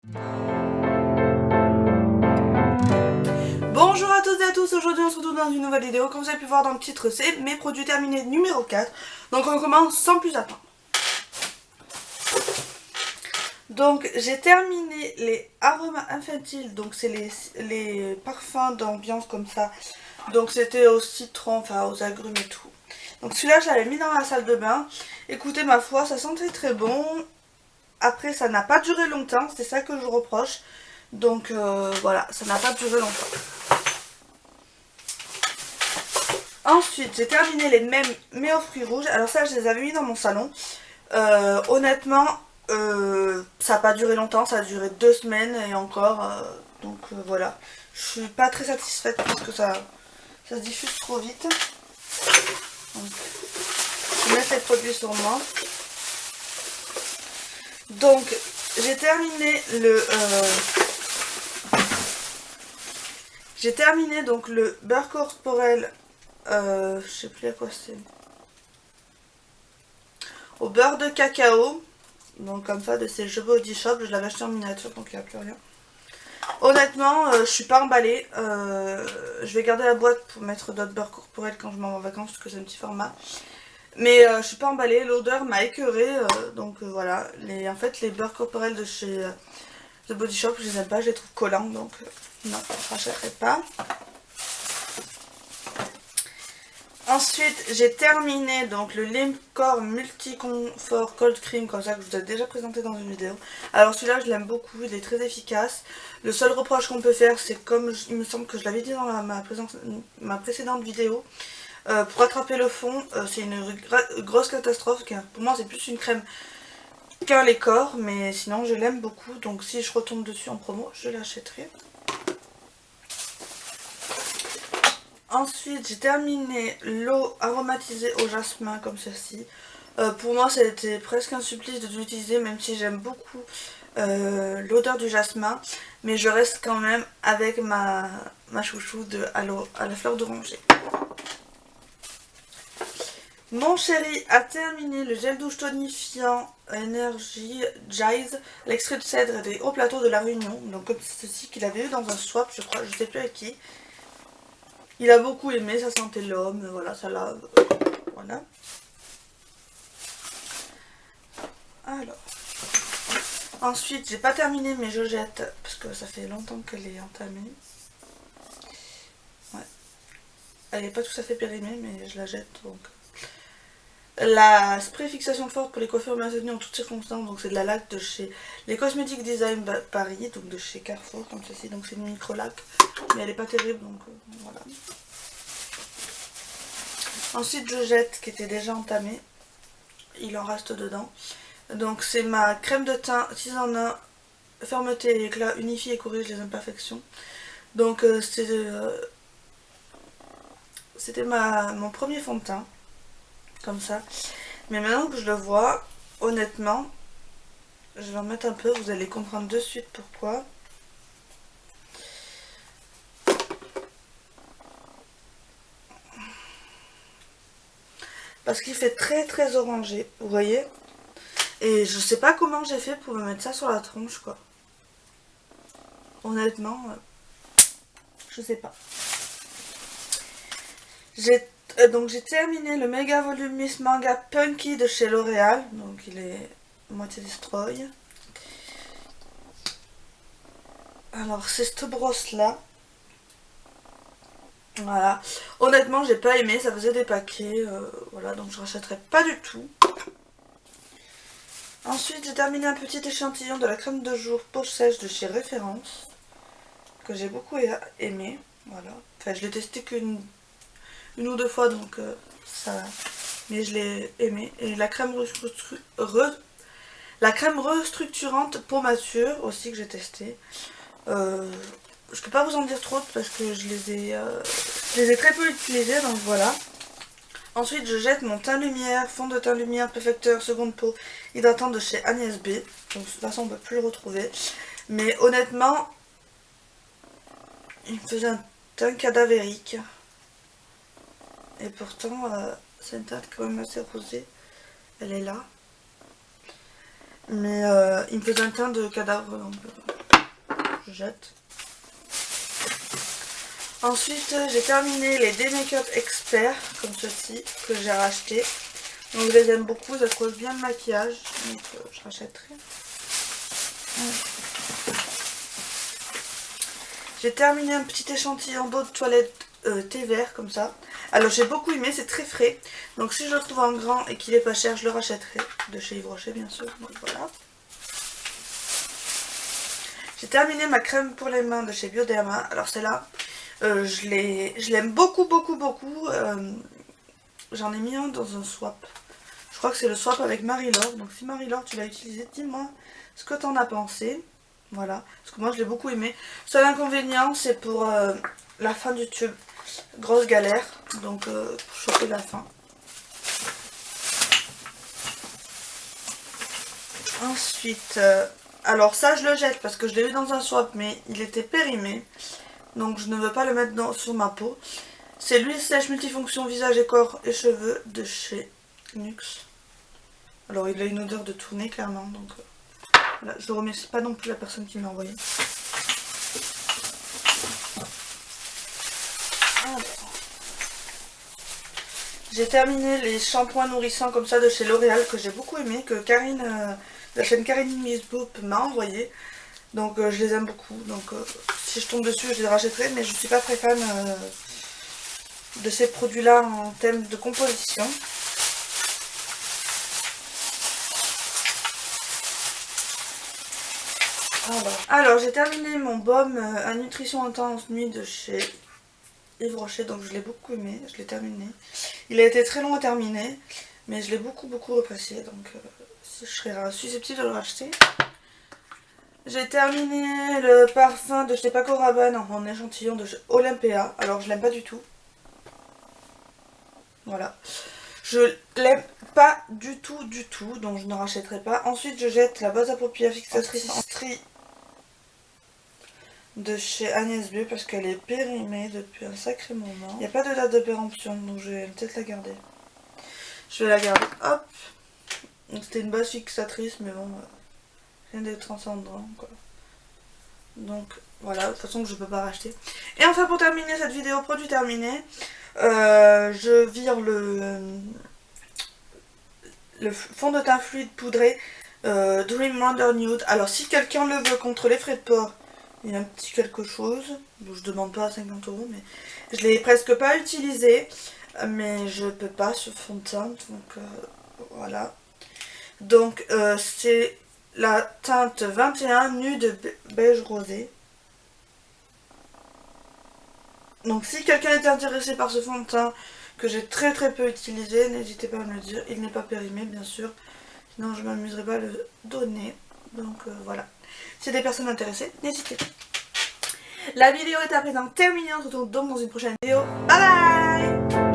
Bonjour à toutes et à tous, aujourd'hui on se retrouve dans une nouvelle vidéo. Comme vous avez pu voir dans le titre, c'est mes produits terminés numéro 4. Donc on commence sans plus attendre. Donc j'ai terminé les aromas infantiles, donc c'est les parfums d'ambiance comme ça. Donc c'était au citron, enfin aux agrumes et tout. Donc celui-là je l'avais mis dans la salle de bain. Écoutez, ma foi, ça sentait très bon. Après ça n'a pas duré longtemps, c'est ça que je reproche. Donc voilà, ça n'a pas duré longtemps. Ensuite, j'ai terminé les mêmes mais aux fruits rouges. Alors ça, je les avais mis dans mon salon. Honnêtement, ça n'a pas duré longtemps. Ça a duré 2 semaines et encore. Donc voilà. Je suis pas très satisfaite parce que ça se diffuse trop vite. Donc, je mets ces produits sur moi. Donc, j'ai terminé le beurre corporel. Je sais plus à quoi c'est. Au beurre de cacao. Donc comme ça, de ces jeux Body Shop. Je l'avais acheté en miniature, donc il n'y a plus rien. Honnêtement, je suis pas emballée. Je vais garder la boîte pour mettre d'autres beurre corporel quand je m'en vais en vacances, parce que c'est un petit format. Mais je suis pas emballée. L'odeur m'a écœurée. Donc voilà. En fait, les beurres corporels de chez The Body Shop, je les aime pas. Je les trouve collants. Donc non, je rachèterai pas. Ensuite, j'ai terminé donc le Limcore Multiconfort Cold Cream, comme ça, que je vous ai déjà présenté dans une vidéo. Alors celui-là, je l'aime beaucoup, il est très efficace. Le seul reproche qu'on peut faire, c'est comme il me semble que je l'avais dit dans ma précédente vidéo, pour attraper le fond, c'est une grosse catastrophe, car pour moi c'est plus une crème qu'un Limcore, mais sinon je l'aime beaucoup, donc si je retombe dessus en promo, je l'achèterai. Ensuite, j'ai terminé l'eau aromatisée au jasmin comme ceci. Pour moi, c'était presque un supplice de l'utiliser, même si j'aime beaucoup l'odeur du jasmin. Mais je reste quand même avec ma chouchou à la fleur d'oranger. Mon chéri a terminé le gel douche tonifiant Energy Jazz, l'extrait de cèdre et des hauts plateaux de la Réunion. Donc comme ceci qu'il avait eu dans un swap, je crois, je sais plus avec qui. Il a beaucoup aimé, ça sentait l'homme, voilà, ça l'a... Voilà. Alors. Ensuite, j'ai pas terminé, mais je jette, parce que ça fait longtemps qu'elle est entamée. Ouais. Elle est pas tout à fait périmée, mais je la jette, donc... La spray fixation forte pour les coiffures maintenues en toutes circonstances, donc c'est de la laque de chez les Cosmetic Design Paris, donc de chez Carrefour, comme ceci, donc c'est une micro-laque, mais elle est pas terrible, donc voilà. Ensuite je jette, qui était déjà entamée, il en reste dedans, donc c'est ma crème de teint 6 en 1, fermeté et éclat, unifie et corrige les imperfections, donc c'était mon premier fond de teint, comme ça. Mais maintenant que je le vois, honnêtement, je vais en mettre un peu, vous allez comprendre de suite pourquoi. Parce qu'il fait très très orangé, vous voyez. Et je sais pas comment j'ai fait pour me mettre ça sur la tronche, quoi. Honnêtement, je sais pas. Donc j'ai terminé le méga volume Miss Manga Punky de chez L'Oréal. Donc il est moitié destroy. Alors c'est cette brosse là. Voilà. Honnêtement j'ai pas aimé, ça faisait des paquets. Voilà, donc je rachèterai pas du tout. Ensuite j'ai terminé un petit échantillon de la crème de jour peau sèche de chez Référence. Que j'ai beaucoup aimé. Voilà. Enfin je l'ai testé qu'une ou deux fois, donc ça va. Mais je l'ai aimé. Et la crème restructurante peau mature aussi que j'ai testé. Je peux pas vous en dire trop parce que je les ai très peu utilisés, donc voilà. Ensuite je jette mon teint lumière, fond de teint lumière, perfecteur, seconde peau, hydratant de chez Agnès B. Donc de toute façon on peut plus le retrouver. Mais honnêtement, il me faisait un teint cadavérique. Et pourtant, c'est une teinte quand même assez rosée. Elle est là. Mais il me faisait un teint de cadavre. Donc, je jette. Ensuite j'ai terminé les D-Makeup Expert comme ceci que j'ai racheté. Donc je les aime beaucoup, ça cause bien le maquillage, donc je rachèterai. J'ai terminé un petit échantillon d'eau de toilette thé vert comme ça. Alors j'ai beaucoup aimé, c'est très frais. Donc si je le trouve en grand et qu'il est pas cher, je le rachèterai. De chez Yves Rocher bien sûr. Donc voilà. J'ai terminé ma crème pour les mains de chez Bioderma. Alors celle-là, je l'aime beaucoup. J'en ai mis un dans un swap. Je crois que c'est le swap avec Marie-Laure. Donc si Marie-Laure tu l'as utilisé, dis-moi ce que t'en as pensé. Voilà, parce que moi je l'ai beaucoup aimé. Seul inconvénient c'est pour la fin du tube. Grosse galère, donc pour choper la fin. Ensuite, alors ça je le jette parce que je l'ai eu dans un swap mais il était périmé. Donc je ne veux pas le mettre sur ma peau. C'est l'huile sèche multifonction visage et corps et cheveux de chez Nuxe. Alors il a une odeur de tournée clairement, donc voilà. Je ne remercie pas non plus la personne qui m'a envoyé. J'ai terminé les shampoings nourrissants comme ça de chez L'Oréal que j'ai beaucoup aimé, que Karine, la chaîne Karine Miss Boop m'a envoyé. Donc je les aime beaucoup, donc si je tombe dessus je les rachèterai, mais je suis pas très fan de ces produits là en termes de composition. Alors j'ai terminé mon baume à nutrition intense nuit de chez Yves Rocher, donc je l'ai beaucoup aimé, je l'ai terminé. Il a été très long à terminer, mais je l'ai beaucoup apprécié, donc je serais susceptible de le racheter. J'ai terminé le parfum de chez Paco Rabanne en échantillon de chez Olympia. Alors je l'aime pas du tout. Voilà. Je l'aime pas du tout, donc je ne rachèterai pas. Ensuite je jette la base à paupières fixatrice en strie de chez Agnès B parce qu'elle est périmée depuis un sacré moment. Il n'y a pas de date de péremption, donc je vais peut-être la garder. Je vais la garder. Hop. C'était une base fixatrice, mais bon, rien de transcendant quoi. Donc voilà, de toute façon je peux pas racheter. Et enfin pour terminer cette vidéo produit terminé, je vire le fond de teint fluide poudré Dream Wonder Nude. Alors si quelqu'un le veut contre les frais de port, il y a un petit quelque chose. Bon, je demande pas 50 €, mais je l'ai presque pas utilisé. Mais je peux pas ce fond de teint, donc voilà. Donc c'est la teinte 21 nude beige rosé. Donc si quelqu'un est intéressé par ce fond de teint que j'ai très peu utilisé, n'hésitez pas à me le dire. Il n'est pas périmé bien sûr, sinon je m'amuserai pas à le donner. Donc voilà. Si des personnes intéressées, n'hésitez pas. La vidéo est à présent terminée, on se retrouve donc dans une prochaine vidéo. Bye bye.